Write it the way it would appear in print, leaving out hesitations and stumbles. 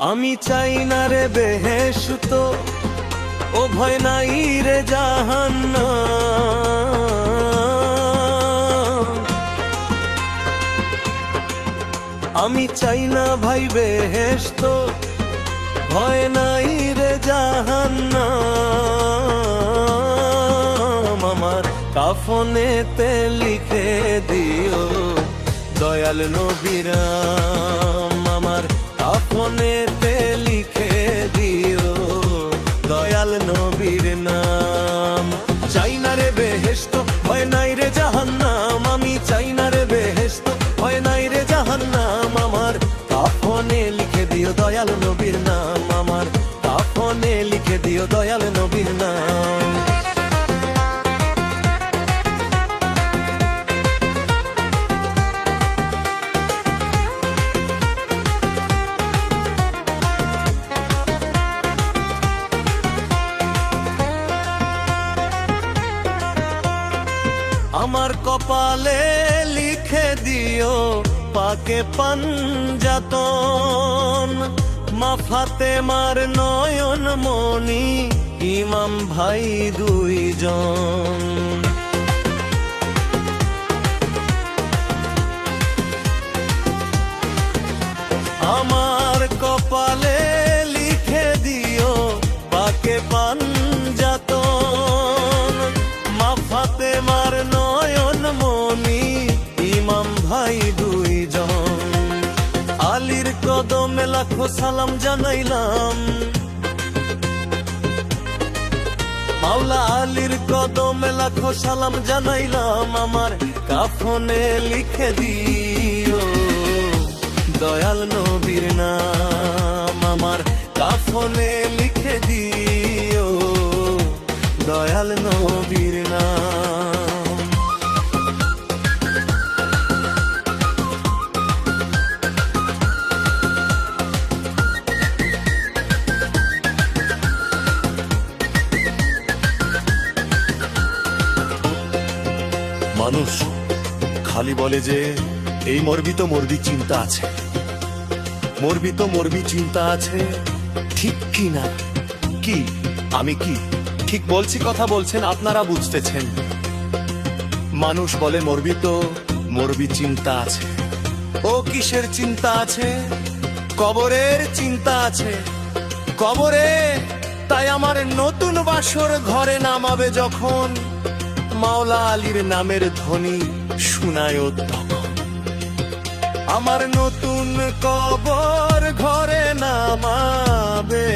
আমি চাই না রে বেহেশত, ও ভয় নাই রে জাহান্নাম। আমি চাই না ভাই বেহেশত, ভয় নাই রে জাহান্নাম। আমার কাফনেতে লিখে দিও দয়াল নবীর নাম। আমার কাফনেতে লিখে দিও দয়াল নবীর নাম। চাই না রে বেহেশত, ভয় নাই রে জাহান্নাম। আমি চাই না রে বেহেশত, ভয় নাই রে জাহান্নাম। আমার কাফনে লিখে দিও দয়াল নবীর নাম। আমার কাফনে লিখে দিও দয়াল নবীর নাম। আমার কপালে লিখে দিও পাকে পাঞ্জাতন। মা ফাতেমার নয়ন মনি ইমাম ভাই দুইজন। আমার কপালে লিখে দিও পাকে পাঞ্জাতন। মা ফাতেমার নয়ন মনি ইমাম ভাই দুইজন। আলীর কদমে লাখো সালাম জানাইলাম। মাওলা আলীর কদমে লাখো সালাম জানাইলাম। আমার কাফনে লিখে দিও দয়াল নবীর নাম। আমার কাফনে লিখে দিও দয়াল নবীর নাম। মানুষ খালি বলে যে এই মরবি তো মরবি চিন্তা আছে, মরবি তো মরবি চিন্তা আছে। ঠিক কি না? কি আমি কি ঠিক বলছি? কথা বলছেন আপনারা, বুঝতেছেন? মানুষ বলে মরবি তো মরবি চিন্তা আছে। ও কিসের চিন্তা আছে? কবরের চিন্তা আছে। কবরে তাই আমার নতুন বাসর ঘরে নামাবে যখন, মাওলা আলীর নামের ধ্বনি শুনায় তখন। আমার নতুন কবর ঘরে নামাবে